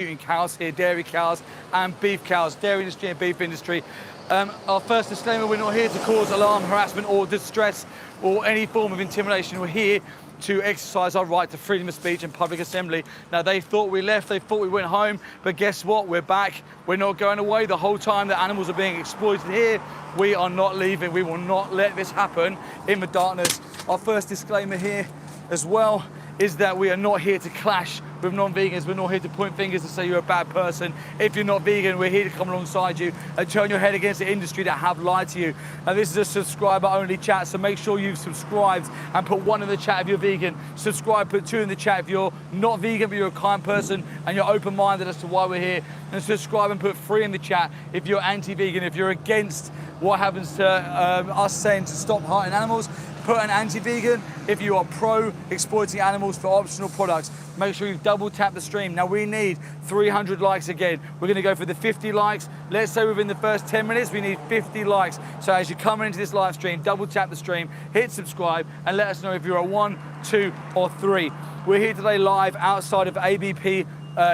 cows here, dairy cows and beef cows, dairy industry and beef industry. Our first disclaimer, we're not here to cause alarm, harassment or distress or any form of intimidation. We're here to exercise our right to freedom of speech and public assembly. Now, they thought we left, they thought we went home, but guess what? We're back. We're not going away. The whole time that animals are being exploited here, we are not leaving. We will not let this happen in the darkness. Our first disclaimer here as well is that we are not here to clash with non-vegans. We're not here to point fingers and say you're a bad person. If you're not vegan, we're here to come alongside you and turn your head against the industry that have lied to you. And this is a subscriber-only chat, so make sure you've subscribed and put 1 in the chat if you're vegan. Subscribe, put 2 in the chat if you're not vegan, but you're a kind person and you're open-minded as to why we're here. And subscribe and put 3 in the chat if you're anti-vegan, if you're against what happens to us saying to stop hurting animals. Put an anti-vegan if you are pro-exploiting animals for optional products. Make sure you double tap the stream. Now we need 300 likes again. We're gonna go for the 50 likes. Let's say within the first 10 minutes, we need 50 likes. So as you're coming into this live stream, double tap the stream, hit subscribe, and let us know if you're a 1, 2, or 3. We're here today live outside of ABP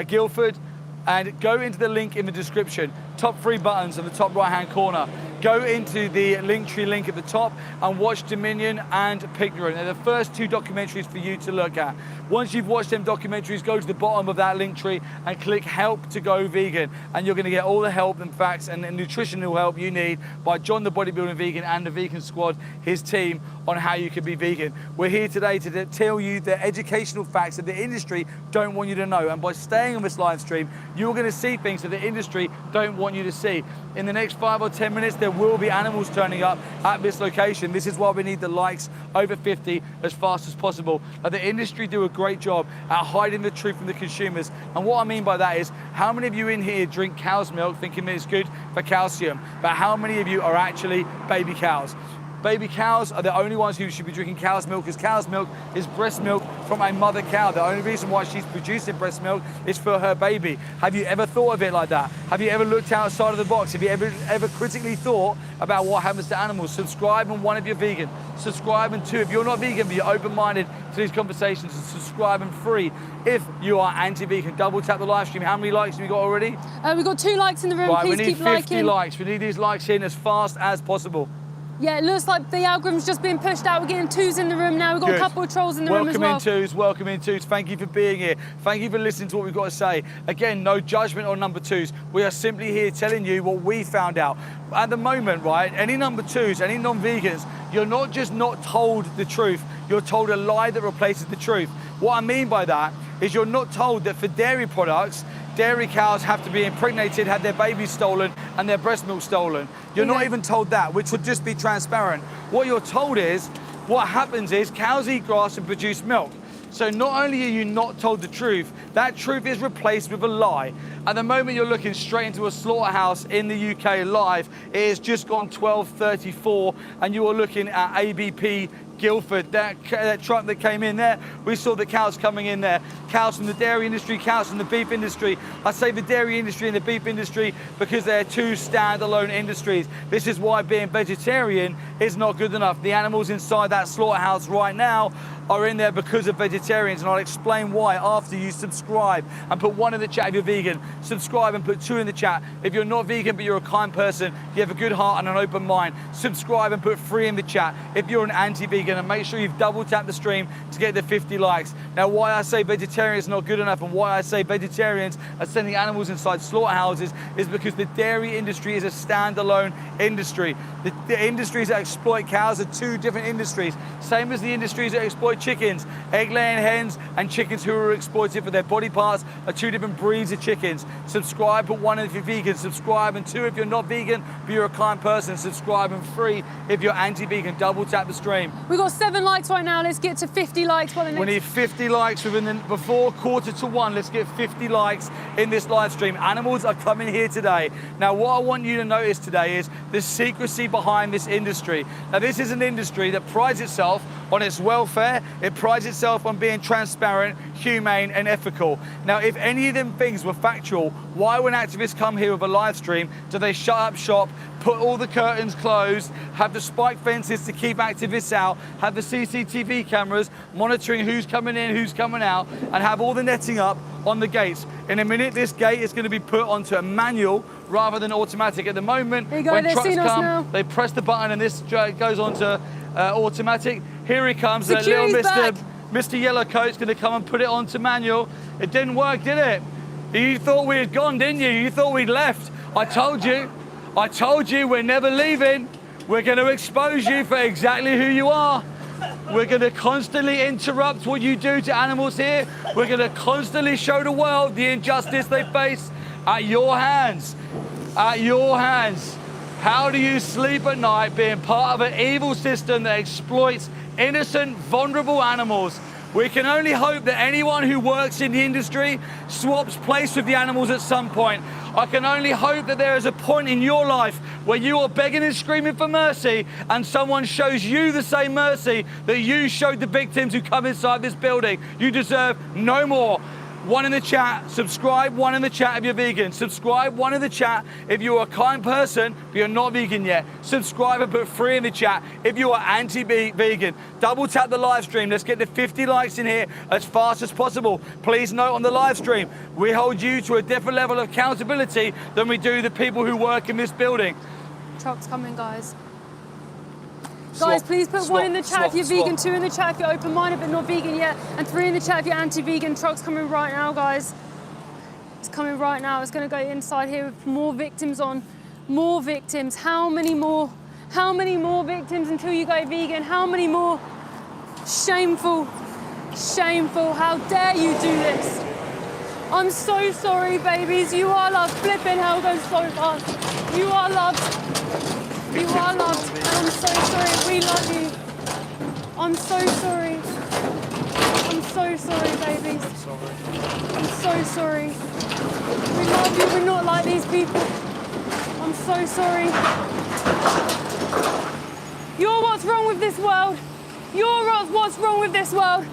Guildford, and go into the link in the description. Top 3 buttons in the top right-hand corner. Go into the Linktree link at the top and watch Dominion and Picnic. They're the first 2 documentaries for you to look at. Once you've watched them documentaries, go to the bottom of that Linktree and click Help to Go Vegan. And you're gonna get all the help and facts and nutritional help you need by John the Bodybuilding Vegan and the Vegan Squad, his team, on how you can be vegan. We're here today to tell you the educational facts that the industry don't want you to know. And by staying on this live stream, you're gonna see things that the industry don't want you to see. In the next 5 or 10 minutes, there will be animals turning up at this location. This is why we need the likes over 50 as fast as possible. Now, the industry do a great job at hiding the truth from the consumers. And what I mean by that is, how many of you in here drink cow's milk thinking that it's good for calcium? But how many of you are actually baby cows? Baby cows are the only ones who should be drinking cow's milk, because cow's milk is breast milk from a mother cow. The only reason why she's producing breast milk is for her baby. Have you ever thought of it like that? Have you ever looked outside of the box? Have you ever critically thought about what happens to animals? Subscribe, and 1 if you're vegan. Subscribe, and 2 if you're not vegan but you're open-minded to these conversations. And subscribe, and 3 if you are anti-vegan. Double tap the live stream. How many likes have we got already? We've got 2 likes in the room. Right, Please we need keep 50 liking. likes. We need these likes in as fast as possible. Yeah, it looks like the algorithm's just being pushed out. We're getting 2s in the room now. We've got a couple of trolls in the room as well. Welcome in 2s, welcome in 2s. Thank you for being here. Thank you for listening to what we've got to say. Again, no judgment on number 2s. We are simply here telling you what we found out. At the moment, right, any number 2s, any non-vegans, you're not just not told the truth, you're told a lie that replaces the truth. What I mean by that is you're not told that for dairy products, dairy cows have to be impregnated, had their babies stolen, and their breast milk stolen. You're not even told that, which would just be transparent. What you're told is, what happens is cows eat grass and produce milk. So not only are you not told the truth, that truth is replaced with a lie. At the moment, you're looking straight into a slaughterhouse in the UK live. It has just gone 12:34, and you are looking at ABP Guildford, that truck that came in there, we saw the cows coming in there. Cows from the dairy industry, cows from the beef industry. I say the dairy industry and the beef industry because they're 2 standalone industries. This is why being vegetarian is not good enough. The animals inside that slaughterhouse right now are in there because of vegetarians, and I'll explain why after you subscribe and put 1 in the chat if you're vegan. Subscribe and put 2 in the chat if you're not vegan but you're a kind person, you have a good heart and an open mind. Subscribe and put 3 in the chat if you're an anti-vegan, and make sure you've double tapped the stream to get the 50 likes. Now, why I say vegetarian is not good enough and why I say vegetarians are sending animals inside slaughterhouses is because the dairy industry is a standalone industry. The industries that exploit cows are 2 different industries, same as the industries that exploit chickens. Egg-laying hens and chickens who are exploited for their body parts are 2 different breeds of chickens. Subscribe, put 1 if you're vegan. Subscribe, and 2 if you're not vegan but you're a kind person. Subscribe, and 3 if you're anti-vegan. Double tap the stream. We've got 7 likes right now. Let's get to 50 likes. We need 50 likes before 1:45. Let's get 50 likes in this live stream. Animals are coming here today. Now, what I want you to notice today is the secrecy behind this industry. Now, this is an industry that prides itself on its welfare. It prides itself on being transparent, humane, and ethical. Now, if any of them things were factual, why, when activists come here with a live stream, do they shut up shop, put all the curtains closed, have the spike fences to keep activists out, have the CCTV cameras monitoring who's coming in, who's coming out, and have all the netting up? on the gates. In a minute, this gate is going to be put onto a manual rather than automatic. At the moment, when trucks come, they press the button and this goes onto automatic. Here he comes, the little Mr. Yellowcoat's going to come and put it onto manual. It didn't work, did it? You thought we had gone, didn't you? You thought we'd left. I told you we're never leaving. We're going to expose you for exactly who you are. We're going to constantly interrupt what you do to animals here. We're going to constantly show the world the injustice they face at your hands. At your hands. How do you sleep at night being part of an evil system that exploits innocent, vulnerable animals? We can only hope that anyone who works in the industry swaps place with the animals at some point. I can only hope that there is a point in your life where you are begging and screaming for mercy and someone shows you the same mercy that you showed the victims who come inside this building. You deserve no more. One in the chat, subscribe, one in the chat if you're vegan. Subscribe, one in the chat if you're a kind person, but you're not vegan yet. Subscribe and put 3 in the chat if you are anti-vegan. Double tap the live stream. Let's get the 50 likes in here as fast as possible. Please note on the live stream, we hold you to a different level of accountability than we do the people who work in this building. Truck's coming, guys. Guys, please put 1 in the chat if you're vegan, 2 in the chat if you're open-minded but not vegan yet, and 3 in the chat if you're anti-vegan. Truck's coming right now, guys. It's coming right now. It's going to go inside here with more victims on. More victims. How many more? How many more victims until you go vegan? How many more? Shameful. Shameful. How dare you do this? I'm so sorry, babies. You are loved. Flipping hell goes so fast. You are loved. You are loved, and I'm so sorry. We love you. I'm so sorry. I'm so sorry, babies. I'm so sorry. We love you. We're not like these people. I'm so sorry. You're what's wrong with this world. You're what's wrong with this world.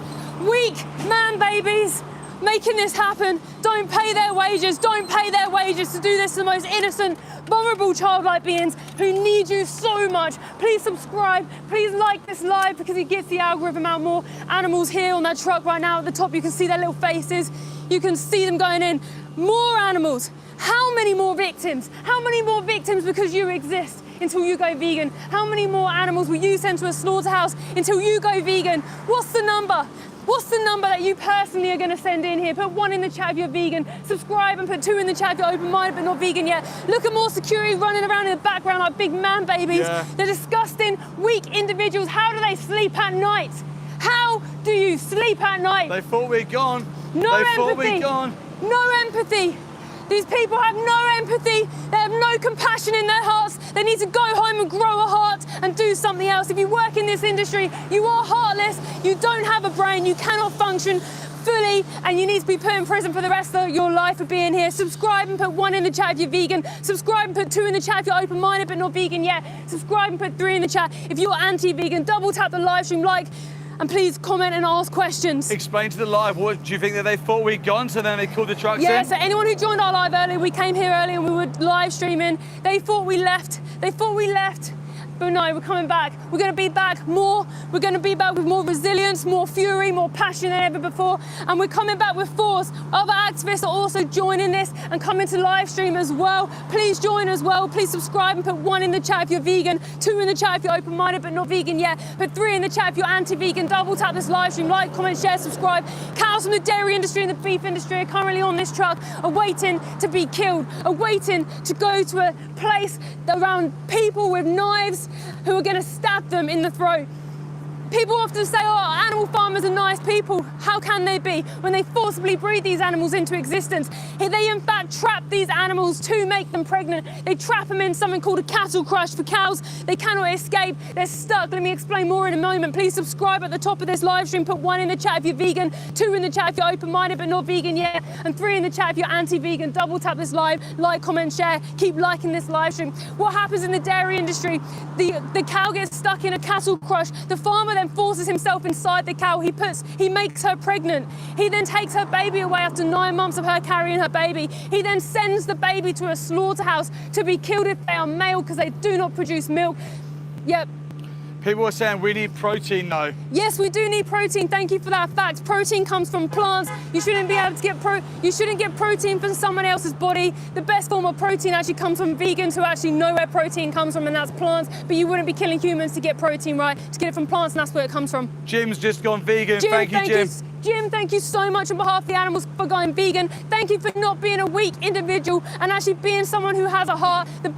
Weak man babies making this happen. Don't pay their wages. Don't pay their wages to do this to the most innocent, vulnerable childlike beings who need you so much. Please subscribe, please like this live because it gets the algorithm out more. Animals here on that truck right now at the top, you can see their little faces. You can see them going in. More animals. How many more victims? How many more victims because you exist until you go vegan? How many more animals will you send to a slaughterhouse until you go vegan? What's the number? What's the number that you personally are going to send in here? Put 1 in the chat if you're vegan. Subscribe and put 2 in the chat if you're open-minded but not vegan yet. Look at more security running around in the background like big man babies. Yeah. They're disgusting, weak individuals. How do they sleep at night? How do you sleep at night? They thought we'd gone. No empathy. No empathy. These people have no empathy. They have no compassion in their hearts. They need to go home and grow a heart and do something else. If you work in this industry, you are heartless. You don't have a brain. You cannot function fully, and you need to be put in prison for the rest of your life for being here. Subscribe and put 1 in the chat if you're vegan. Subscribe and put 2 in the chat if you're open-minded but not vegan yet. Subscribe and put 3 in the chat if you're anti-vegan. Double tap the live stream like. And please comment and ask questions. Explain to the live, what do you think that they thought we'd gone, so then they called the trucks in? Yeah, so anyone who joined our live earlier, we came here early and we were live streaming. They thought we left. They thought we left. But no, we're coming back. We're going to be back more. We're going to be back with more resilience, more fury, more passion than ever before. And we're coming back with force. Other activists are also joining this and coming to live stream as well. Please join as well. Please subscribe and put 1 in the chat if you're vegan, 2 in the chat if you're open-minded but not vegan yet. Put 3 in the chat if you're anti-vegan. Double tap this live stream, like, comment, share, subscribe. Cows from the dairy industry and the beef industry are currently on this truck, are waiting to be killed, are waiting to go to a place around people with knives who are going to stab them in the throat. People often say, oh, animal farmers are nice people. How can they be when they forcibly breed these animals into existence? They in fact trap these animals to make them pregnant. They trap them in something called a cattle crush for cows. They cannot escape. They're stuck. Let me explain more in a moment. Please subscribe at the top of this live stream. Put 1 in the chat if you're vegan, 2 in the chat if you're open-minded but not vegan yet, and 3 in the chat if you're anti-vegan. Double tap this live, like, comment, share. Keep liking this live stream. What happens in the dairy industry? The cow gets stuck in a cattle crush. The farmer then forces himself inside the cow. He makes her pregnant. He then takes her baby away after 9 months of her carrying her baby. He then sends the baby to a slaughterhouse to be killed if they are male because they do not produce milk. Yep. People are saying we need protein though. Yes, we do need protein. Thank you for that fact. Protein comes from plants. You shouldn't be able to get protein from someone else's body. The best form of protein actually comes from vegans who actually know where protein comes from, and that's plants. But you wouldn't be killing humans to get protein, right? To get it from plants, and that's where it comes from. Jim's just gone vegan. Thank you, Jim. Jim, thank you so much on behalf of the animals for going vegan. Thank you for not being a weak individual and actually being someone who has a heart. The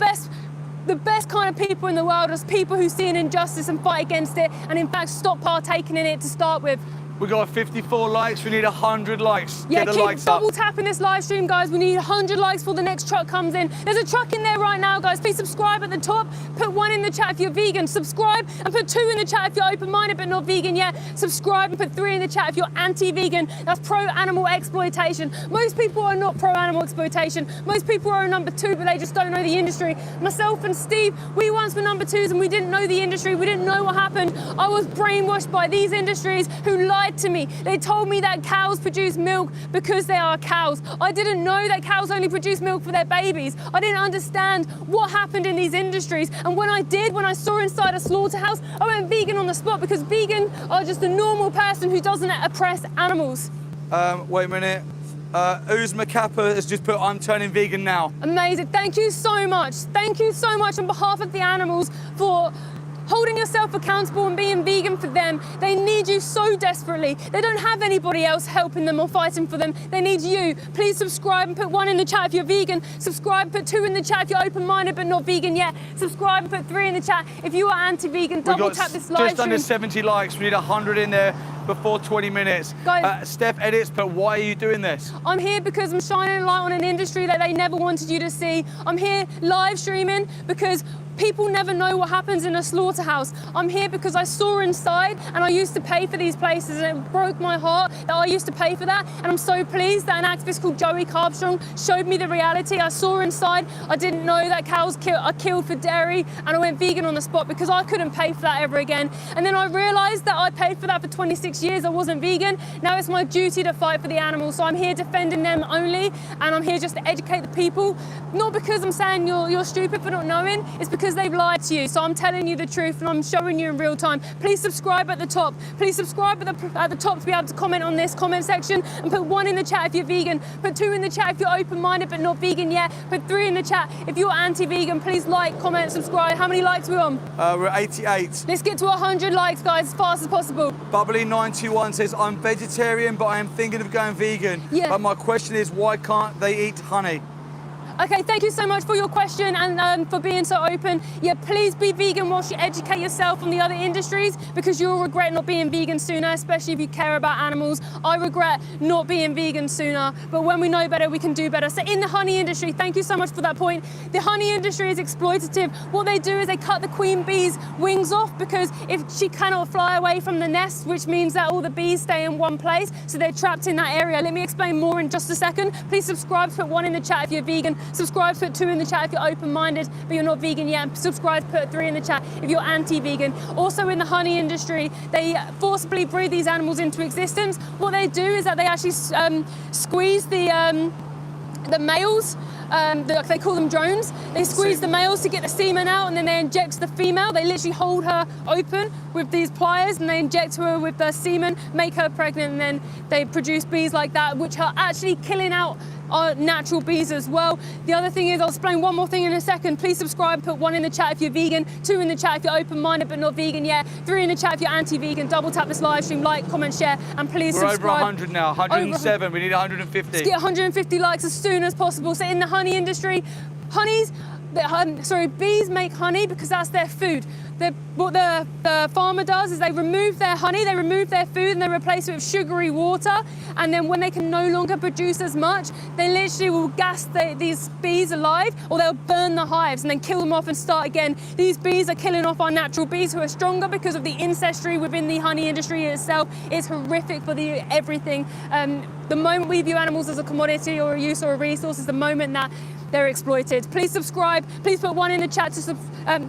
best kind of people in the world are people who see an injustice and fight against it, and in fact stop partaking in it to start with. We got 54 likes, we need 100 likes. Yeah, Get the likes up. Double tapping this live stream, guys. We need 100 likes before the next truck comes in. There's a truck in there right now, guys. Please subscribe at the top. Put 1 in the chat if you're vegan. Subscribe and put 2 in the chat if you're open-minded but not vegan yet. Subscribe and put 3 in the chat if you're anti-vegan. That's pro-animal exploitation. Most people are not pro-animal exploitation. Most people are number 2, but they just don't know the industry. Myself and Steve, we once were number 2s and we didn't know the industry. We didn't know what happened. I was brainwashed by these industries who lied to me. They told me that cows produce milk because they are cows. I didn't know that cows only produce milk for their babies. I didn't understand what happened in these industries. And when I saw inside a slaughterhouse, I went vegan on the spot, because vegan are just a normal person who doesn't oppress animals. Wait a minute. Uzma Kappa has just put, I'm turning vegan now. Amazing. Thank you so much. Thank you so much on behalf of the animals for holding yourself accountable and being vegan for them. They need you so desperately. They don't have anybody else helping them or fighting for them. They need you. Please subscribe and put 1 in the chat if you're vegan. Subscribe, put 2 in the chat if you're open-minded but not vegan yet. Subscribe and put 3 in the chat if you are anti-vegan. Double tap this live stream. Just under 70 likes. We need 100 in there before 20 minutes. Guys, Steph edits, but why are you doing this? I'm here because I'm shining a light on an industry that they never wanted you to see. I'm here live streaming because people never know what happens in a slaughterhouse. I'm here because I saw inside, and I used to pay for these places, and it broke my heart that I used to pay for that. And I'm so pleased that an activist called Joey Carbstrong showed me the reality. I saw inside. I didn't know that cows are killed for dairy, and I went vegan on the spot because I couldn't pay for that ever again. And then I realized that I paid for that for 26 years. I wasn't vegan. Now it's my duty to fight for the animals. So I'm here defending them only, and I'm here just to educate the people. Not because I'm saying you're stupid for not knowing. It's because they've lied to you. So I'm telling you the truth, and I'm showing you in real time. Please subscribe at the top. Please subscribe at the top to be able to comment on this comment section, and put 1 in the chat if you're vegan. Put 2 in the chat if you're open-minded but not vegan yet. Put 3 in the chat if you're anti-vegan. Please like, comment, subscribe. How many likes are we on? We're at 88. Let's get to 100 likes, guys, as fast as possible. Bubbly921 says, I'm vegetarian, but I am thinking of going vegan. Yeah. But my question is, why can't they eat honey? Okay, thank you so much for your question and for being so open. Yeah, please be vegan whilst you educate yourself on the other industries, because you'll regret not being vegan sooner, especially if you care about animals. I regret not being vegan sooner, but when we know better, we can do better. So in the honey industry, thank you so much for that point. The honey industry is exploitative. What they do is they cut the queen bee's wings off, because if she cannot fly away from the nest, which means that all the bees stay in one place, so they're trapped in that area. Let me explain more in just a second. Please subscribe, put 1 in the chat if you're vegan. Subscribe, put 2 in the chat if you're open-minded but you're not vegan yet. And subscribe, put 3 in the chat if you're anti-vegan. Also in the honey industry, they forcibly breed these animals into existence. What they do is that they actually squeeze the males. They call them drones. They squeeze the males to get the semen out, and then they inject the female. They literally hold her open with these pliers, and they inject her with the semen, make her pregnant, and then they produce bees like that, which are actually killing out our natural bees as well. The other thing is, I'll explain one more thing in a second. Please subscribe, put 1 in the chat if you're vegan, 2 in the chat if you're open-minded but not vegan yet, 3 in the chat if you're anti-vegan. Double tap this live stream, like, comment, share, and please subscribe. We're over 100 now, 107, we need 150. Let's get 150 likes as soon as possible. So in the honey industry, bees make honey because that's their food. What the farmer does is they remove their honey, they remove their food, and they replace it with sugary water. And then when they can no longer produce as much, they literally will gas these bees alive, or they'll burn the hives and then kill them off and start again. These bees are killing off our natural bees, who are stronger because of the ancestry within the honey industry itself. It's horrific for everything. The moment we view animals as a commodity or a use or a resource is the moment that they're exploited. Please subscribe. Please put 1 in the chat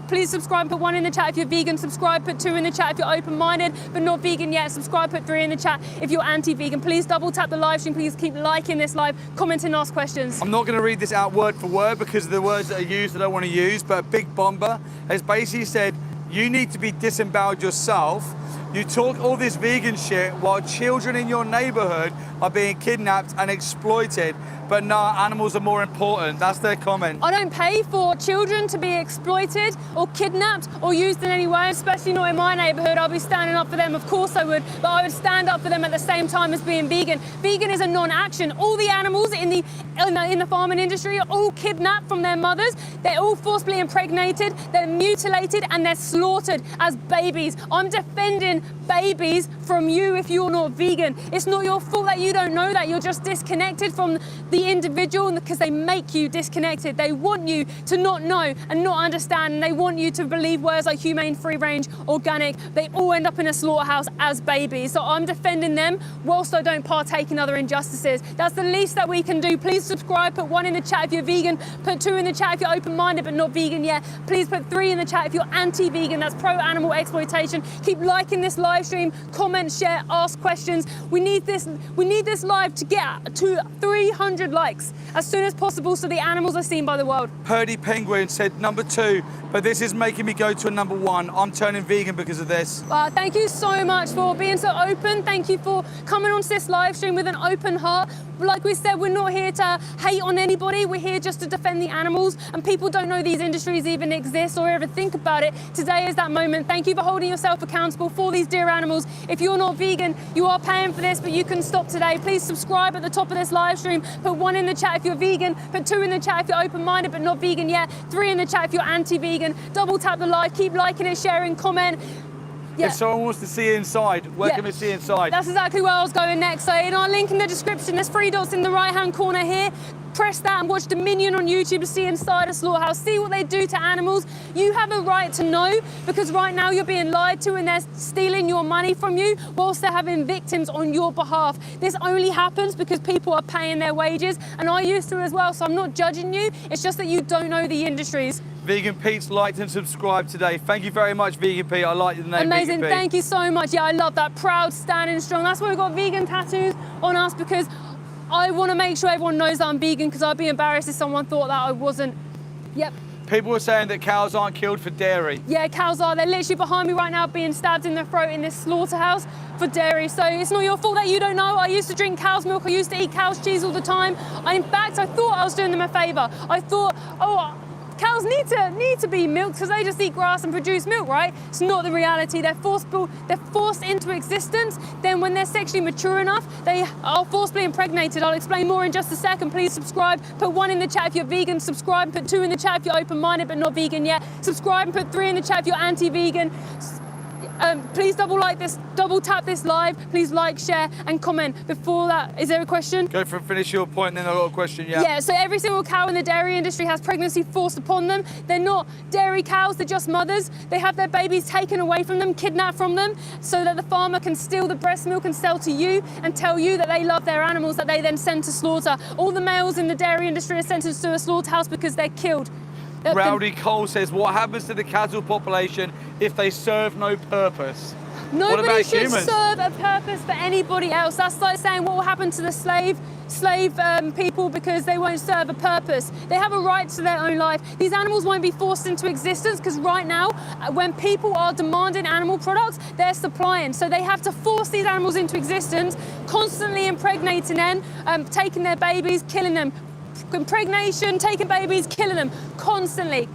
please subscribe and put 1 in the chat if you're vegan. Subscribe, put 2 in the chat if you're open-minded but not vegan yet. Subscribe, put 3 in the chat if you're anti-vegan. Please double tap the live stream. Please keep liking this live, comment and ask questions. I'm not going to read this out word for word because of the words that are used I don't want to use, but Big Bomber has basically said, You need to be disemboweled yourself. You talk all this vegan shit while children in your neighborhood are being kidnapped and exploited, but nah, animals are more important. That's their comment. I don't pay for children to be exploited or kidnapped or used in any way, especially not in my neighborhood. I'll be standing up for them, of course I would, but I would stand up for them at the same time as being vegan. Vegan is a non-action. All the animals in the farming industry are all kidnapped from their mothers. They're all forcibly impregnated, they're mutilated, and they're slaughtered as babies. I'm defending babies from you if you're not vegan. It's not your fault that you don't know that. You're just disconnected from the individual because they make you disconnected. They want you to not know and not understand, and they want you to believe words like humane, free range, organic. They all end up in a slaughterhouse as babies. So I'm defending them whilst I don't partake in other injustices. That's the least that we can do. Please subscribe, put 1 in the chat if you're vegan, put 2 in the chat if you're open-minded but not vegan yet. Please put 3 in the chat if you're anti-vegan, that's pro-animal exploitation. Keep liking this live stream, comment, share, ask questions. We need this live to get to 300 likes as soon as possible so the animals are seen by the world. Purdy Penguin said number 2, but this is making me go to a number 1. I'm turning vegan because of this. Thank you so much for being so open. Thank you for coming onto this live stream with an open heart. Like we said, we're not here to hate on anybody. We're here just to defend the animals, and people don't know these industries even exist or ever think about it. Today is that moment. Thank you for holding yourself accountable for these dear animals. If you're not vegan, you are paying for this, but you can stop today. Please subscribe at the top of this live stream. Put 1 in the chat if you're vegan. Put 2 in the chat if you're open-minded but not vegan yet. 3 in the chat if you're anti-vegan. Double tap the like. Keep liking it, sharing, comment. Yeah. If someone wants to see inside, where can we see inside? That's exactly where I was going next. So in our link in the description, there's 3 dots in the right-hand corner here. Press that and watch Dominion on YouTube to see inside a slaughterhouse, see what they do to animals. You have a right to know, because right now you're being lied to and they're stealing your money from you whilst they're having victims on your behalf. This only happens because people are paying their wages, and I used to as well, so I'm not judging you. It's just that you don't know the industries. Vegan Pete's liked and subscribed today. Thank you very much, Vegan Pete. I like the name. Amazing, Vegan Pete. thank you so much. Yeah, I love that. Proud, standing strong. That's why we've got vegan tattoos on us, because I want to make sure everyone knows that I'm vegan, because I'd be embarrassed if someone thought that I wasn't. Yep. People were saying that cows aren't killed for dairy. Yeah, cows are. They're literally behind me right now being stabbed in the throat in this slaughterhouse for dairy. So it's not your fault that you don't know. I used to drink cow's milk. I used to eat cow's cheese all the time. In fact, I thought I was doing them a favour. I thought, oh, cows need to be milked because they just eat grass and produce milk, right? It's not the reality. They're forced into existence. Then when they're sexually mature enough, they are forcibly impregnated. I'll explain more in just a second. Please subscribe. Put 1 in the chat if you're vegan. Subscribe. Put 2 in the chat if you're open-minded but not vegan yet. Subscribe and put 3 in the chat if you're anti-vegan. Please double tap this live. Please like, share, and comment. Before that, is there a question? Go for finish your point, and then I've got a question, yeah. Yeah, so every single cow in the dairy industry has pregnancy forced upon them. They're not dairy cows, they're just mothers. They have their babies taken away from them, kidnapped from them, so that the farmer can steal the breast milk and sell to you and tell you that they love their animals that they then send to slaughter. All the males in the dairy industry are sentenced to a slaughterhouse because they're killed. Rowdy Cole says, what happens to the cattle population if they serve no purpose? Nobody should serve a purpose for anybody else. That's like saying what will happen to the slave people because they won't serve a purpose. They have a right to their own life. These animals won't be forced into existence because right now, when people are demanding animal products, they're supplying. So they have to force these animals into existence, constantly impregnating them, taking their babies, killing them. Impregnation, taking babies, killing them, constantly.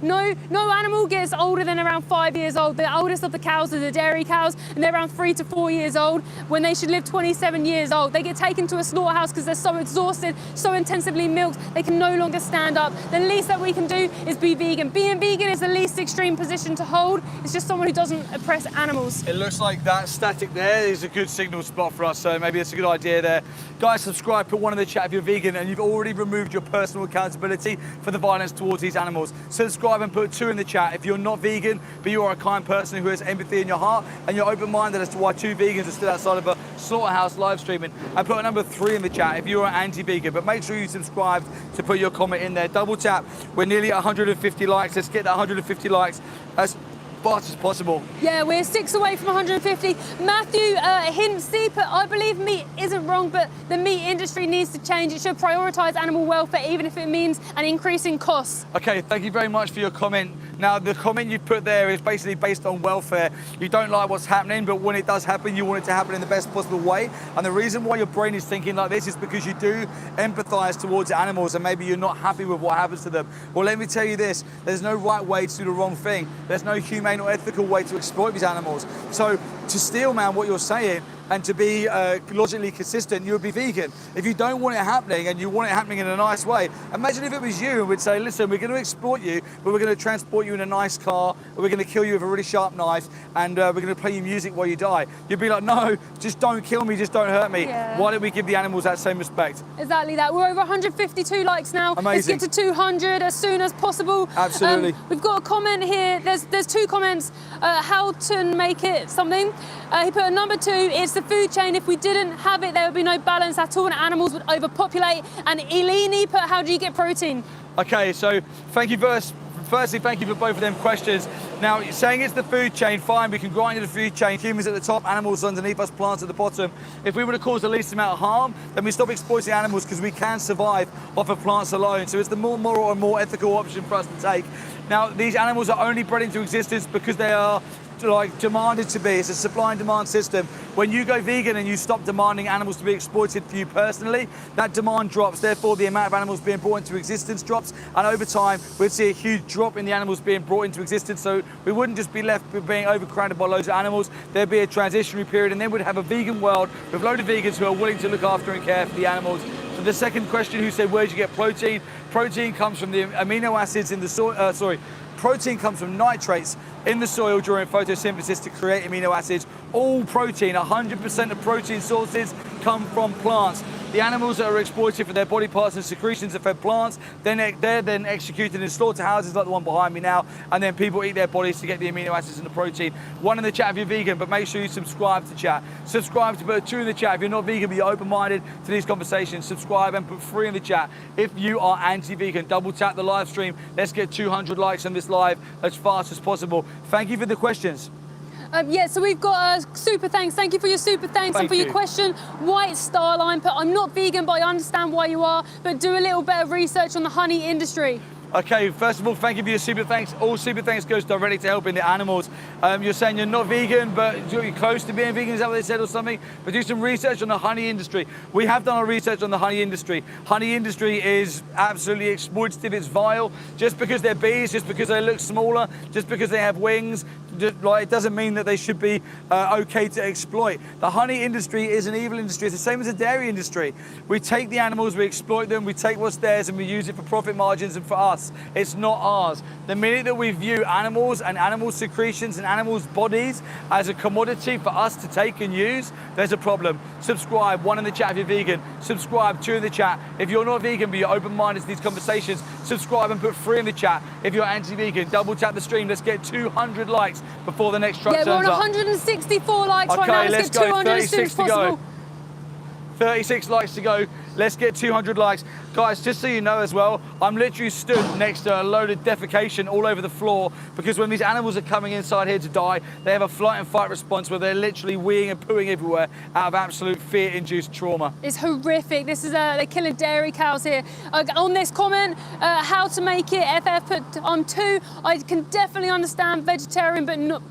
No animal gets older than around 5 years old. The oldest of the cows are the dairy cows, and they're around 3 to 4 years old when they should live 27 years old. They get taken to a slaughterhouse because they're so exhausted, so intensively milked, they can no longer stand up. The least that we can do is be vegan. Being vegan is the least extreme position to hold. It's just someone who doesn't oppress animals. It looks like that static there is a good signal spot for us, so maybe it's a good idea there. Guys, subscribe, put 1 in the chat if you're vegan and you've already removed your personal accountability for the violence towards these animals. Subscribe and put 2 in the chat if you're not vegan, but you are a kind person who has empathy in your heart and you're open-minded as to why 2 vegans are still outside of a slaughterhouse live streaming. And put a number 3 in the chat if you are anti-vegan, but make sure you subscribe to put your comment in there. Double tap. We're nearly at 150 likes. Let's get that 150 likes as fast as possible. Yeah, we're 6 away from 150. Matthew Hinsey, but I believe meat isn't wrong, but the meat industry needs to change. It should prioritise animal welfare, even if it means an increase in costs. Okay, thank you very much for your comment. Now, the comment you put there is basically based on welfare. You don't like what's happening, but when it does happen, you want it to happen in the best possible way. And the reason why your brain is thinking like this is because you do empathise towards animals, and maybe you're not happy with what happens to them. Well, let me tell you this, there's no right way to do the wrong thing. There's no humane or ethical way to exploit these animals. So to steal, man, what you're saying, and to be logically consistent, you would be vegan. If you don't want it happening and you want it happening in a nice way, imagine if it was you and we'd say, listen, we're going to exploit you, but we're going to transport you in a nice car, or we're going to kill you with a really sharp knife, and we're going to play you music while you die. You'd be like, no, just don't kill me, just don't hurt me. Yeah. Why don't we give the animals that same respect? Exactly that. We're over 152 likes now. Amazing. Let's get to 200 as soon as possible. Absolutely. We've got a comment here. There's 2 comments. How to make it something. He put a number 2. It's the food chain. If we didn't have it, there would be no balance at all, and animals would overpopulate. And Eleni put, how do you get protein? Okay, so thank you firstly, thank you for both of them questions. Now, saying it's the food chain, fine, we can grind into the food chain, humans at the top, animals underneath us, plants at the bottom. If we were to cause the least amount of harm, then we stop exploiting animals, because we can survive off of plants alone. So it's the more moral and more ethical option for us to take. Now, these animals are only bred into existence because they are demanded to be. It's a supply and demand system. When you go vegan and you stop demanding animals to be exploited for you personally, that demand drops. Therefore, the amount of animals being brought into existence drops. And over time, we'd see a huge drop in the animals being brought into existence. So we wouldn't just be left with being overcrowded by loads of animals. There'd be a transitionary period, and then we'd have a vegan world with a load of vegans who are willing to look after and care for the animals. So the second question, who said, where do you get protein? Protein comes from the amino acids in the soil, protein comes from nitrates in the soil during photosynthesis to create amino acids. All protein, 100% of protein sources come from plants. The animals that are exploited for their body parts and secretions are fed plants. They're then executed in slaughterhouses like the one behind me now, and then people eat their bodies to get the amino acids and the protein. 1 in the chat if you're vegan, but make sure you subscribe to chat. Subscribe to put 2 in the chat if you're not vegan but you're open-minded to these conversations. Subscribe and put 3 in the chat if you are anti-vegan. Double tap the live stream. Let's get 200 likes on this live as fast as possible. Thank you for the questions. Yeah, so we've got super thanks. Thank you for your super thanks and for your question. White Star Line put, I'm not vegan, but I understand why you are, but do a little bit of research on the honey industry. Okay, first of all, thank you for your super thanks. All super thanks goes directly to helping the animals. You're saying you're not vegan, but you're close to being vegan, is that what they said or something? But do some research on the honey industry. We have done our research on the honey industry. Honey industry is absolutely exploitative, it's vile. Just because they're bees, just because they look smaller, just because they have wings, it doesn't mean that they should be okay to exploit. The honey industry is an evil industry. It's the same as the dairy industry. We take the animals, we exploit them, we take what's theirs and we use it for profit margins and for us. It's not ours. The minute that we view animals and animal secretions and animals' bodies as a commodity for us to take and use, there's a problem. Subscribe, 1 in the chat if you're vegan. Subscribe, 2 in the chat. If you're not vegan but you're open-minded to these conversations, subscribe and put 3 in the chat. If you're anti-vegan, double tap the stream. Let's get 200 likes before the next truck turns up. Yeah, we're on 164 likes right now. Let's get 200 as soon as possible. 36 likes to go. Let's get 200 likes. Guys, just so you know as well, I'm literally stood next to a load of defecation all over the floor, because when these animals are coming inside here to die, they have a flight and fight response where they're literally weeing and pooing everywhere out of absolute fear-induced trauma. It's horrific. This is, they're killing dairy cows here. On this comment, how to make it, FF put on 2. I can definitely understand vegetarian, but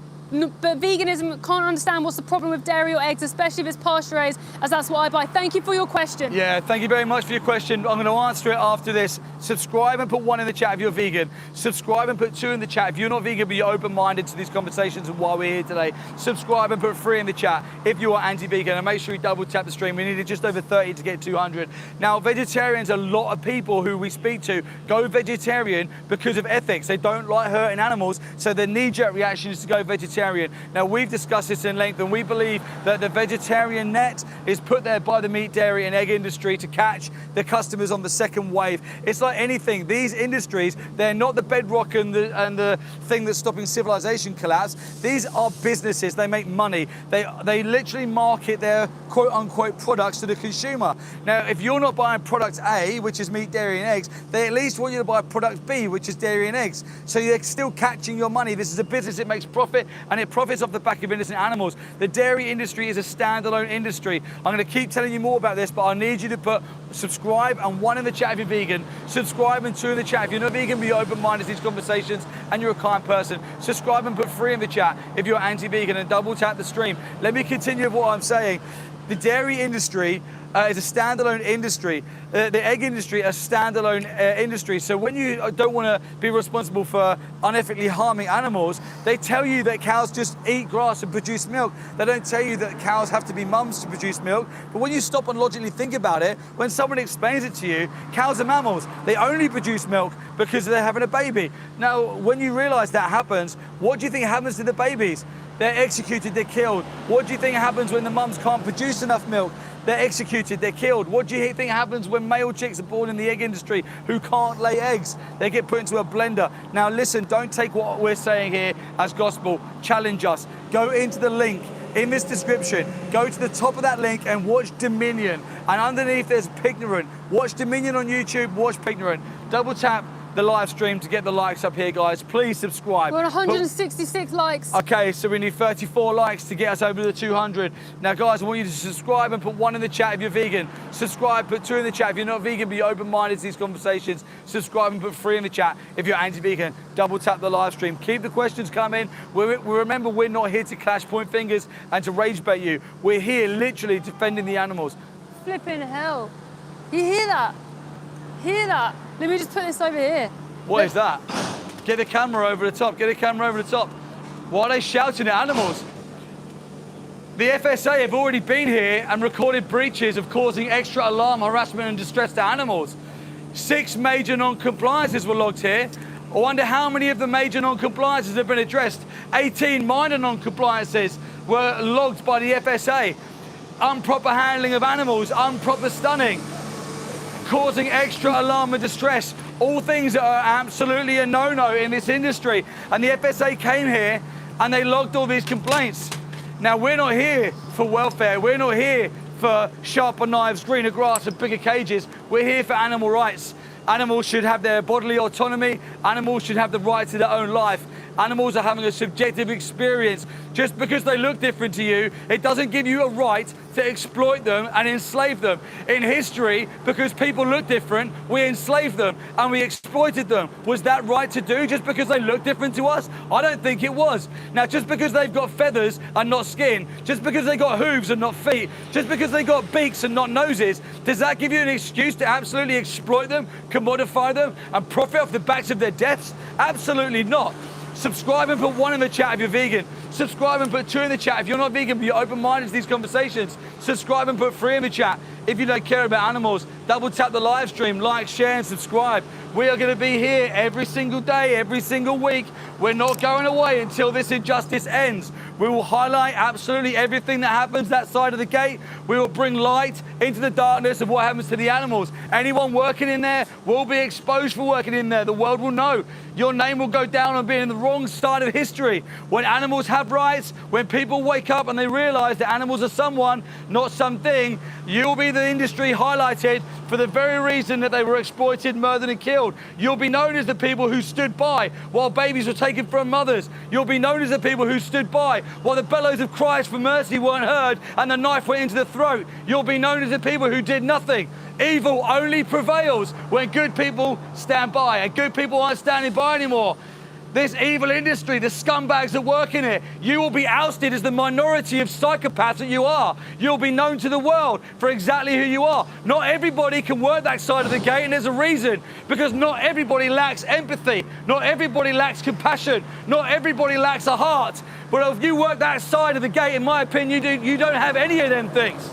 veganism can't understand what's the problem with dairy or eggs, especially if it's pasture-raised, as that's what I buy. Thank you for your question. Yeah, thank you very much for your question. I'm going to answer it after this. Subscribe and put 1 in the chat if you're vegan. Subscribe and put 2 in the chat if you're not vegan but you're open-minded to these conversations and why we're here today. Subscribe and put 3 in the chat if you are anti-vegan, and make sure you double tap the stream. We needed just over 30 to get 200. Now, vegetarians, a lot of people who we speak to go vegetarian because of ethics. They don't like hurting animals, so their knee-jerk reaction is to go vegetarian. vegetarian. Now, we've discussed this in length, and we believe that the vegetarian net is put there by the meat, dairy, and egg industry to catch the customers on the second wave. It's like anything. These industries, they're not the bedrock and the thing that's stopping civilization collapse. These are businesses. They make money. They literally market their quote-unquote products to the consumer. Now, if you're not buying product A, which is meat, dairy, and eggs, they at least want you to buy product B, which is dairy and eggs. So you're still catching your money. This is a business, it makes profit, and it profits off the back of innocent animals. The dairy industry is a standalone industry. I'm going to keep telling you more about this, but I need you to put subscribe and 1 in the chat if you're vegan, subscribe and 2 in the chat if you're not vegan but you're open-minded to these conversations and you're a kind person. Subscribe and put 3 in the chat if you're anti-vegan, and double tap the stream. Let me continue with what I'm saying. The dairy industry is a standalone industry. The egg industry is a standalone industry. So when you don't want to be responsible for unethically harming animals, they tell you that cows just eat grass and produce milk. They don't tell you that cows have to be mums to produce milk. But when you stop and logically think about it, when someone explains it to you, cows are mammals. They only produce milk because they're having a baby. Now, when you realize that happens, what do you think happens to the babies? They're executed, they're killed. What do you think happens when the mums can't produce enough milk? They're executed, they're killed. What do you think happens when male chicks are born in the egg industry who can't lay eggs? They get put into a blender. Now listen, don't take what we're saying here as gospel. Challenge us. Go into the link in this description. Go to the top of that link and watch Dominion. And underneath there's Pignorant. Watch Dominion on YouTube, watch Pignorant. Double tap the live stream to get the likes up here, guys. Please subscribe. We're on 166 likes. Okay, so we need 34 likes to get us over the 200. Now, guys, I want you to subscribe and put 1 in the chat if you're vegan. Subscribe, put 2 in the chat if you're not vegan but you're open-minded to these conversations. Subscribe and put 3 in the chat if you're anti-vegan. Double tap the live stream. Keep the questions coming. Remember, we're not here to clash point fingers and to rage bait you. We're here literally defending the animals. Flipping hell. You hear that? Hear that? Let me just put this over here. What is that? Get the camera over the top. Get the camera over the top. Why are they shouting at animals? The FSA have already been here and recorded breaches of causing extra alarm, harassment and distress to animals. 6 major non-compliances were logged here. I wonder how many of the major non-compliances have been addressed. 18 minor non-compliances were logged by the FSA. Improper handling of animals, improper stunning, causing extra alarm and distress, all things that are absolutely a no-no in this industry. And the FSA came here and they logged all these complaints. Now, we're not here for welfare. We're not here for sharper knives, greener grass and bigger cages. We're here for animal rights. Animals should have their bodily autonomy. Animals should have the right to their own life. Animals are having a subjective experience. Just because they look different to you, it doesn't give you a right to exploit them and enslave them. In history, because people look different, we enslaved them and we exploited them. Was that right to do just because they look different to us? I don't think it was. Now, just because they've got feathers and not skin, just because they got hooves and not feet, just because they got beaks and not noses, does that give you an excuse to absolutely exploit them, commodify them, and profit off the backs of their deaths? Absolutely not. Subscribe and put 1 in the chat if you're vegan. Subscribe and put 2 in the chat if you're not vegan but you're open-minded to these conversations. Subscribe and put 3 in the chat if you don't care about animals. Double tap the live stream, like, share and subscribe. We are going to be here every single day, every single week. We're not going away until this injustice ends. We will highlight absolutely everything that happens that side of the gate. We will bring light into the darkness of what happens to the animals. Anyone working in there will be exposed for working in there. The world will know. Your name will go down on being in the wrong side of history. When animals have rights, when people wake up and they realize that animals are someone, not something, you'll be the industry highlighted for the very reason that they were exploited, murdered and killed. You'll be known as the people who stood by while babies were taken from mothers. You'll be known as the people who stood by while the bellows of cries for mercy weren't heard and the knife went into the throat. You'll be known as the people who did nothing. Evil only prevails when good people stand by, and good people aren't standing by anymore. This evil industry, the scumbags that work in it, you will be ousted as the minority of psychopaths that you are. You'll be known to the world for exactly who you are. Not everybody can work that side of the gate, and there's a reason, because not everybody lacks empathy. Not everybody lacks compassion. Not everybody lacks a heart. But if you work that side of the gate, in my opinion, you don't have any of them things.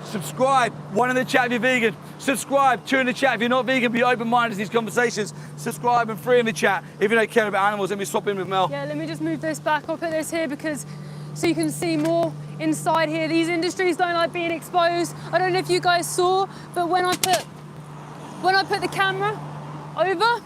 Subscribe, 1 in the chat if you're vegan. Subscribe, 2 in the chat. If you're not vegan, be open-minded to these conversations. Subscribe and 3 in the chat. If you don't care about animals, let me swap in with Mel. Yeah, let me just move this back. I'll put this here because so you can see more inside here. These industries don't like being exposed. I don't know if you guys saw, but when I put the camera over,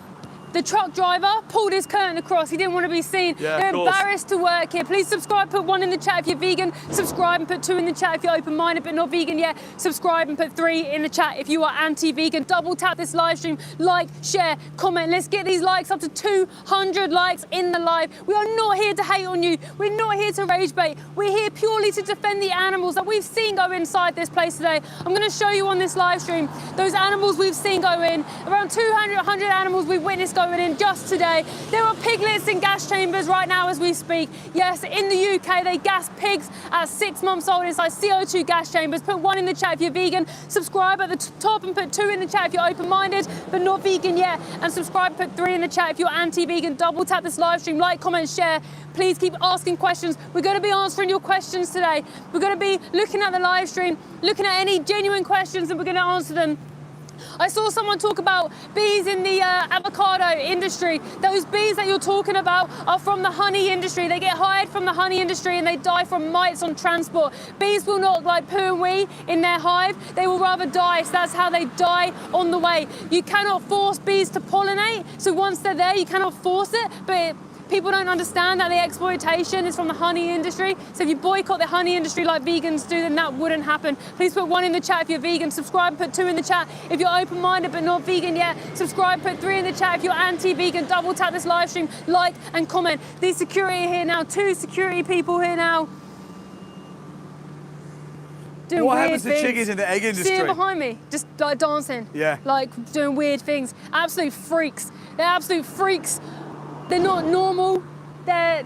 the truck driver pulled his curtain across. He didn't want to be seen. Yeah, they're embarrassed to work here. Please subscribe, put 1 in the chat if you're vegan. Subscribe and put 2 in the chat if you're open-minded but not vegan yet. Subscribe and put 3 in the chat if you are anti-vegan. Double tap this live stream, like, share, comment. Let's get these likes up to 200 likes in the live. We are not here to hate on you. We're not here to rage bait. We're here purely to defend the animals that we've seen go inside this place today. I'm going to show you on this live stream those animals we've seen go in. Around 100 animals we've witnessed going in just today. There are piglets in gas chambers right now as we speak. Yes, in the UK they gas pigs at 6 months old inside CO2 gas chambers. Put 1 in the chat if you're vegan. Subscribe at the top and put 2 in the chat if you're open-minded but not vegan yet. And subscribe, put 3 in the chat if you're anti-vegan. Double tap this live stream, like, comment, share. Please keep asking questions. We're going to be answering your questions today. We're going to be looking at the live stream, looking at any genuine questions, and we're going to answer them. I saw someone talk about bees in the avocado industry. Those bees that you're talking about are from the honey industry. They get hired from the honey industry and they die from mites on transport. Bees will not like poo and wee in their hive. They will rather die, so that's how they die on the way. You cannot force bees to pollinate, so once they're there, you cannot force it, but people don't understand that the exploitation is from the honey industry. So if you boycott the honey industry like vegans do, then that wouldn't happen. Please put 1 in the chat if you're vegan. Subscribe, put 2 in the chat if you're open-minded but not vegan yet. Subscribe, put 3 in the chat if you're anti-vegan. Double tap this live stream, like and comment. These security here now, 2 security people here now. Doing what weird happens to things. chickies in the egg industry? See them behind me, just like dancing. Yeah. Like doing weird things. Absolute freaks. They're absolute freaks. They're not normal. They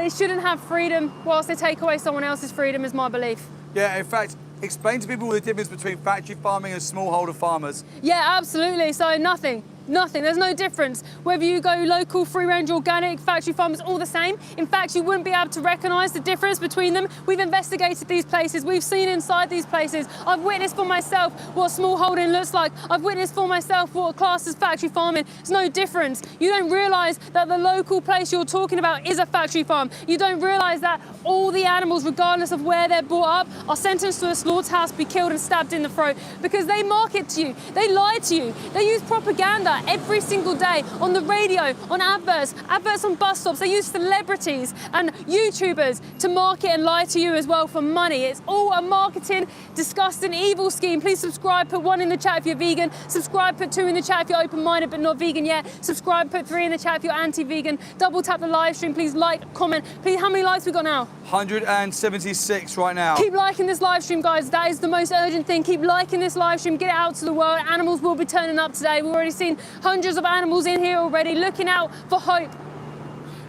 shouldn't have freedom whilst they take away someone else's freedom is my belief. Yeah, in fact, explain to people the difference between factory farming and smallholder farmers. Yeah, absolutely. So nothing. There's no difference. Whether you go local, free-range, organic, factory farm, it's all the same. In fact, you wouldn't be able to recognise the difference between them. We've investigated these places. We've seen inside these places. I've witnessed for myself what smallholding looks like. I've witnessed for myself what class is factory farming. There's no difference. You don't realise that the local place you're talking about is a factory farm. You don't realise that all the animals, regardless of where they're brought up, are sentenced to a slaughterhouse to be killed and stabbed in the throat because they market to you. They lie to you. They use propaganda every single day on the radio, on adverts on bus stops. They use celebrities and YouTubers to market and lie to you as well for money. It's all a marketing, disgusting, evil scheme. Please subscribe, put 1 in the chat if you're vegan. Subscribe, put 2 in the chat if you're open-minded but not vegan yet. Subscribe, put 3 in the chat if you're anti-vegan. Double tap the live stream. Please like, comment. Please, how many likes we got now? 176 right now. Keep liking this live stream, guys. That is the most urgent thing. Keep liking this live stream. Get it out to the world. Animals will be turning up today. We've already seen hundreds of animals in here already, looking out for hope.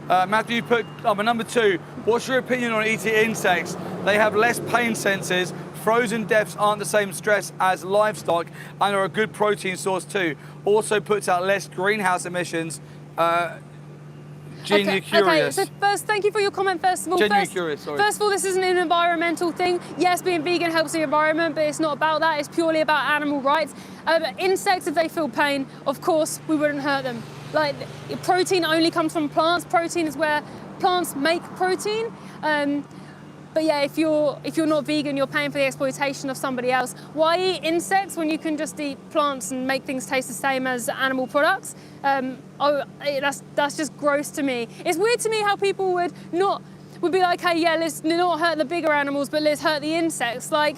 Matthew, you put number 2. What's your opinion on eating insects? They have less pain sensors. Frozen deaths aren't the same stress as livestock and are a good protein source too. Also puts out less greenhouse emissions. Genuinely curious. Okay, so first, thank you for your comment, first of all. Genuinely curious, sorry. First of all, this isn't an environmental thing. Yes, being vegan helps the environment, but it's not about that. It's purely about animal rights. Insects, if they feel pain, of course, we wouldn't hurt them. Like, protein only comes from plants. Protein is where plants make protein. But yeah, if you're not vegan, you're paying for the exploitation of somebody else. Why eat insects when you can just eat plants and make things taste the same as animal products? That's just gross to me. It's weird to me how people would be like, hey, yeah, let's not hurt the bigger animals, but let's hurt the insects. Like,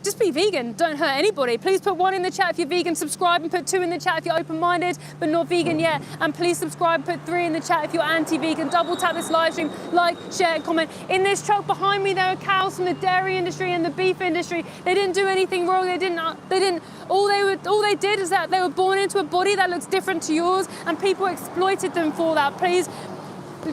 just be vegan, don't hurt anybody. Please put 1 in the chat if you're vegan, subscribe, and put 2 in the chat if you're open-minded but not vegan yet. And please subscribe, put 3 in the chat if you're anti-vegan. Double tap this live stream, like, share, and comment. In this truck behind me, there are cows from the dairy industry and the beef industry. They didn't do anything wrong. All they did is that they were born into a body that looks different to yours, and people exploited them for that. Please,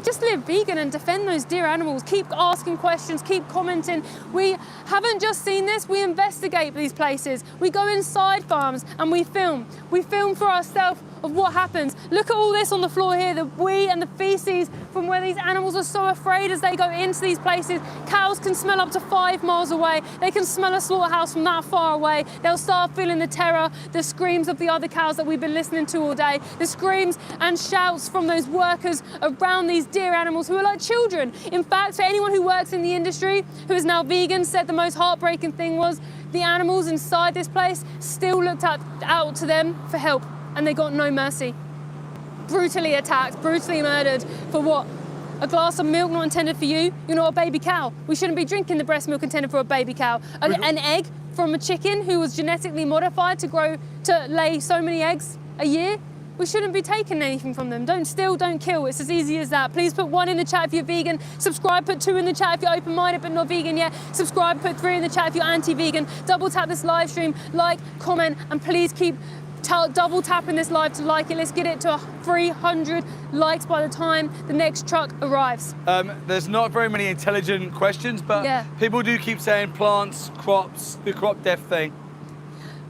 just live vegan and defend those dear animals. Keep asking questions, keep commenting. We haven't just seen this, we investigate these places. We go inside farms and we film. We film for ourselves of what happens. Look at all this on the floor here, the wee and the feces from where these animals are so afraid as they go into these places. Cows can smell up to 5 miles away. They can smell a slaughterhouse from that far away. They'll start feeling the terror, the screams of the other cows that we've been listening to all day, the screams and shouts from those workers around these dear animals who are like children. In fact, for anyone who works in the industry, who is now vegan, said the most heartbreaking thing was the animals inside this place still looked out to them for help, and they got no mercy. Brutally attacked, brutally murdered for what? A glass of milk not intended for you? You're not a baby cow. We shouldn't be drinking the breast milk intended for a baby cow. An egg from a chicken who was genetically modified to lay so many eggs a year? We shouldn't be taking anything from them. Don't steal, don't kill. It's as easy as that. Please put 1 in the chat if you're vegan. Subscribe, put 2 in the chat if you're open-minded but not vegan yet. Subscribe, put 3 in the chat if you're anti-vegan. Double tap this live stream, like, comment, and please keep double tapping this live to like it. Let's get it to 300 likes by the time the next truck arrives. There's not very many intelligent questions, but people do keep saying plants, crops, the crop death thing.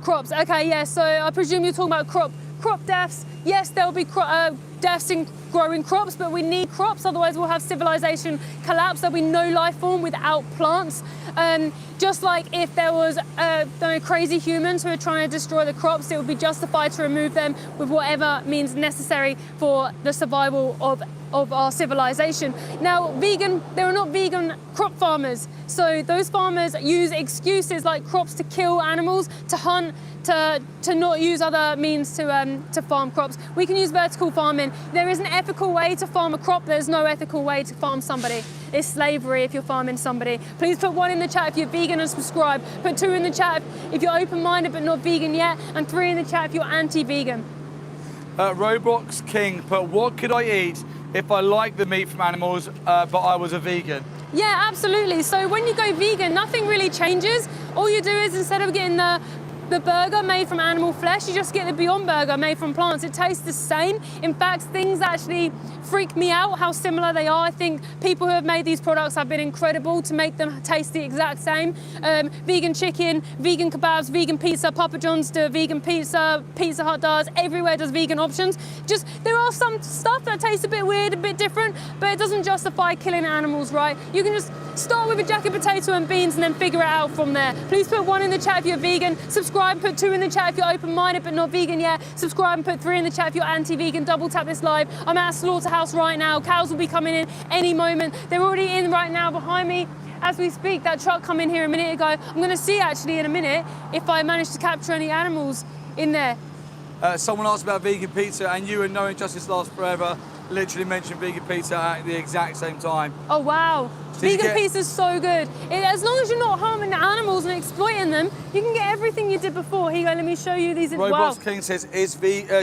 Crops, okay, yeah, so I presume you're talking about crop deaths. Yes, there'll be deaths in growing crops, but we need crops, otherwise we'll have civilization collapse. There'll be no life form without plants. Just like if there was crazy humans who are trying to destroy the crops, it would be justified to remove them with whatever means necessary for the survival of our civilization. Now, there are not vegan crop farmers. So those farmers use excuses like crops to kill animals, to hunt, to not use other means to farm crops. We can use vertical farming. There is an ethical way to farm a crop. There's no ethical way to farm somebody. It's slavery if you're farming somebody. Please put 1 in the chat if you're vegan and subscribe. Put 2 in the chat if you're open-minded but not vegan yet, and 3 in the chat if you're anti-vegan. Roblox King put, what could I eat if I like the meat from animals but I was a vegan? Yeah, absolutely. So when you go vegan, nothing really changes. All you do is, instead of getting the burger made from animal flesh, you just get the Beyond Burger made from plants. It tastes the same. In fact, things actually freak me out how similar they are. I think people who have made these products have been incredible to make them taste the exact same. Vegan chicken, vegan kebabs, vegan pizza, Papa John's do vegan pizza, Pizza Hut does, everywhere does vegan options. Just, there are some stuff that tastes a bit weird, a bit different, but it doesn't justify killing animals, right? You can just start with a jacket potato and beans and then figure it out from there. Please put 1 in the chat if you're vegan. Subscribe, put 2 in the chat if you're open-minded but not vegan yet. Subscribe and put 3 in the chat if you're anti-vegan. Double tap this live. I'm at a slaughterhouse right now. Cows will be coming in any moment. They're already in right now behind me as we speak. That truck come in here a minute ago. I'm going to see actually in a minute if I manage to capture any animals in there. Someone asked about vegan pizza, and you and No Injustice Lasts Forever literally mentioned vegan pizza at the exact same time. Oh, wow. Vegan pizza is so good. As long as you're not harming the animals and exploiting them, you can get everything you did before. Here you go, let me show you these. Roblox King says, is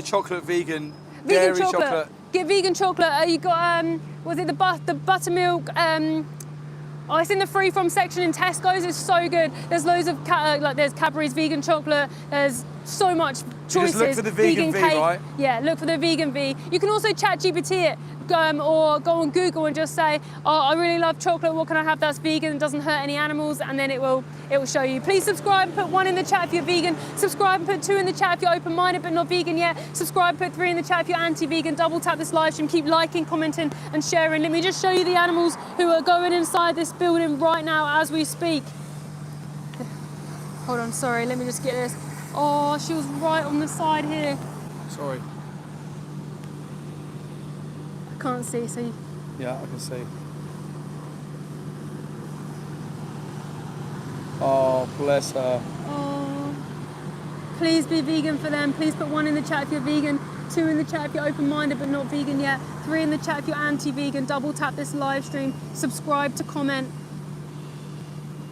chocolate vegan? Vegan Dairy chocolate. Get vegan chocolate. You got, was it the buttermilk? Oh, it's in the free from section in Tesco's. It's so good. There's loads of, there's Cadbury's vegan chocolate. There's so much choices. Just look for the vegan V, cake. right? Yeah, look for the vegan V. You can also chat GPT it. Or go on Google and just say, oh, I really love chocolate, what can I have that's vegan and doesn't hurt any animals, and then it will show you. Please subscribe, put 1 in the chat if you're vegan. Subscribe and put 2 in the chat if you're open-minded but not vegan yet. Subscribe, put 3 in the chat if you're anti-vegan. Double tap this live stream, keep liking, commenting and sharing. Let me just show you the animals who are going inside this building right now as we speak. Hold on, sorry, let me just get this. Oh, she was right on the side here. Sorry. Can't see, so you... Yeah, I can see. Oh, bless her. Oh, please be vegan for them. Please put 1 in the chat if you're vegan, 2 in the chat if you're open-minded but not vegan yet, 3 in the chat if you're anti-vegan. Double tap this live stream, subscribe to comment.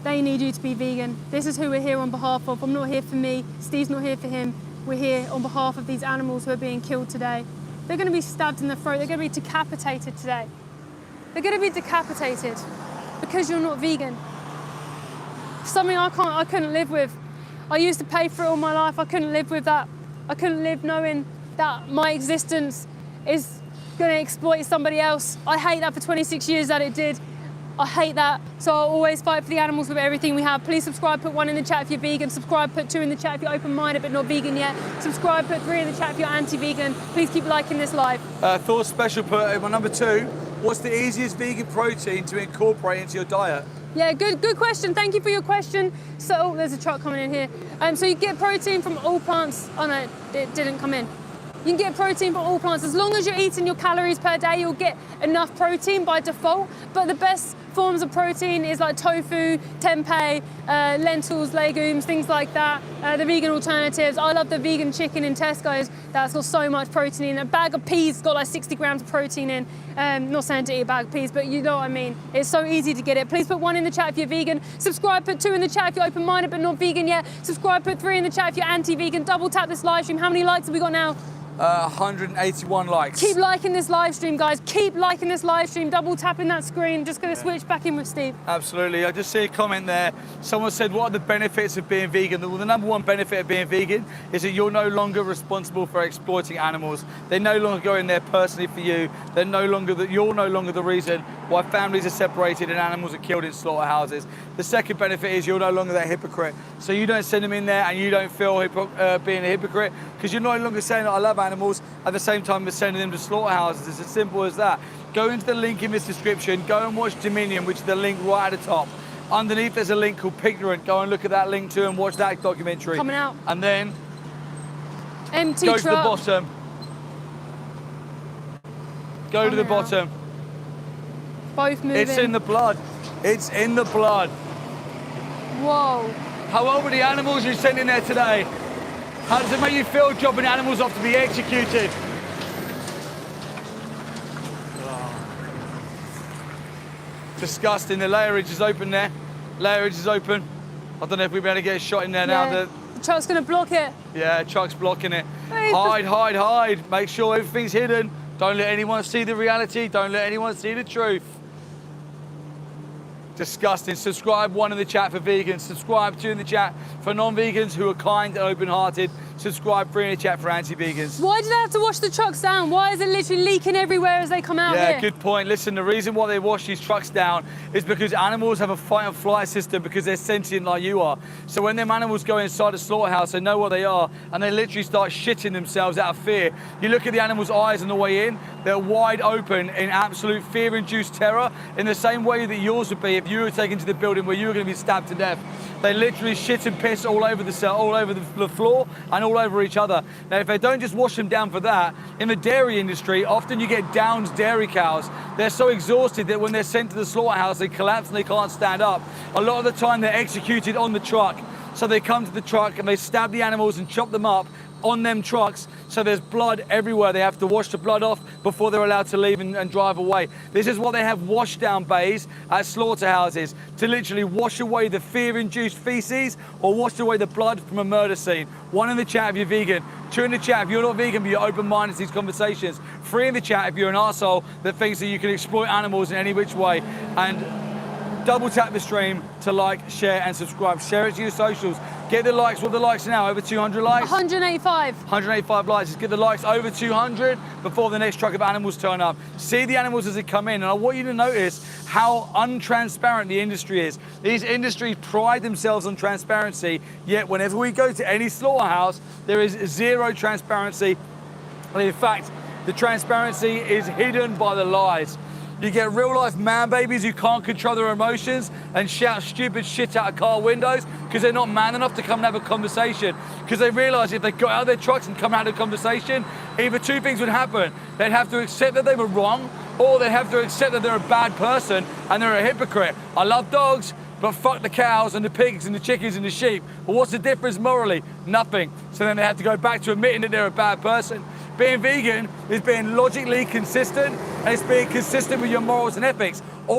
They need you to be vegan. This is who we're here on behalf of. I'm not here for me, Steve's not here for him. We're here on behalf of these animals who are being killed today. They're going to be stabbed in the throat. They're going to be decapitated today. They're going to be decapitated because you're not vegan. Something I couldn't live with. I used to pay for it all my life. I couldn't live with that. I couldn't live knowing that my existence is going to exploit somebody else. I hate that for 26 years that it did. I hate that. So I'll always fight for the animals with everything we have. Please subscribe, put 1 in the chat if you're vegan. Subscribe, put 2 in the chat if you're open-minded but not vegan yet. Subscribe, put 3 in the chat if you're anti-vegan. Please keep liking this live. Thor Special put my number 2. What's the easiest vegan protein to incorporate into your diet? Yeah, good question. Thank you for your question. So, oh, there's a truck coming in here. So you get protein from all plants. Oh no, it didn't come in. You can get protein from all plants. As long as you're eating your calories per day, you'll get enough protein by default. But the best forms of protein is like tofu, tempeh, lentils, legumes, things like that. The vegan alternatives. I love the vegan chicken in Tesco's. That's got so much protein in. A bag of peas got like 60 grams of protein in. Not saying to eat a bag of peas, but you know what I mean. It's so easy to get it. Please put 1 in the chat if you're vegan. Subscribe, put 2 in the chat if you're open-minded but not vegan yet. Subscribe, put 3 in the chat if you're anti-vegan. Double tap this live stream. How many likes have we got now? 181 likes. Keep liking this live stream, guys. Keep liking this live stream. Double tapping that screen. Just going to switch back in with Steve. Absolutely. I just see a comment there. Someone said, what are the benefits of being vegan? Well, the number 1 benefit of being vegan is that you're no longer responsible for exploiting animals. They no longer go in there personally for you. You're no longer the reason why families are separated and animals are killed in slaughterhouses. The second benefit is you're no longer that hypocrite. So you don't send them in there and you don't feel being a hypocrite because you're no longer saying that I love animals at the same time as sending them to slaughterhouses. It's as simple as that. Go into the link in this description, go and watch Dominion, which is the link right at the top. Underneath there's a link called Pignorant. Go and look at that link too and watch that documentary. Coming out. And then empty go truck. to the bottom. Go to the bottom. Both moving. It's in the blood. It's in the blood. Whoa. How old were the animals you sent in there today? How does it make you feel dropping animals off to be executed? Disgusting. The layerage is open there. Layerage is open. I don't know if we'll be able to get a shot in there now. The truck's going to block it. Yeah, truck's blocking it. Hide, hide, hide. Make sure everything's hidden. Don't let anyone see the reality. Don't let anyone see the truth. Disgusting. Subscribe 1 in the chat for vegans. Subscribe 2 in the chat for non-vegans who are kind and open-hearted. Subscribe 3 in the chat for anti-vegans. Why do they have to wash the trucks down? Why is it literally leaking everywhere as they come out here? Yeah, good point. Listen, the reason why they wash these trucks down is because animals have a fight and flight system because they're sentient like you are. So when them animals go inside a slaughterhouse, they know what they are, and they literally start shitting themselves out of fear. You look at the animal's eyes on the way in, they're wide open in absolute fear-induced terror in the same way that yours would be if you were taken to the building where you were going to be stabbed to death. They literally shit and piss all over the cell, all over the floor, and all over each other. Now, if they don't just wash them down for that, in the dairy industry, often you get downed dairy cows. They're so exhausted that when they're sent to the slaughterhouse, they collapse and they can't stand up. A lot of the time, they're executed on the truck. So they come to the truck and they stab the animals and chop them up on them trucks, so there's blood everywhere. They have to wash the blood off before they're allowed to leave and drive away. This is what they have washdown bays at slaughterhouses, to literally wash away the fear-induced feces or wash away the blood from a murder scene. 1 in the chat if you're vegan, 2 in the chat if you're not vegan but you're open-minded to these conversations, 3 in the chat if you're an arsehole that thinks that you can exploit animals in any which way, and double tap the stream to like, share and subscribe. Share it to your socials. Get the likes. What are the likes now? Over 200 likes? 185. 185 likes. Let's get the likes over 200 before the next truck of animals turn up. See the animals as they come in. And I want you to notice how untransparent the industry is. These industries pride themselves on transparency, yet whenever we go to any slaughterhouse, there is zero transparency. And in fact, the transparency is hidden by the lies. You get real life man babies who can't control their emotions and shout stupid shit out of car windows because they're not man enough to come and have a conversation. Because they realize if they got out of their trucks and come out of a conversation, either 2 things would happen. They'd have to accept that they were wrong, or they'd have to accept that they're a bad person and they're a hypocrite. I love dogs, but fuck the cows and the pigs and the chickens and the sheep. Well, what's the difference morally? Nothing. So then they have to go back to admitting that they're a bad person. Being vegan is being logically consistent, and it's being consistent with your morals and ethics.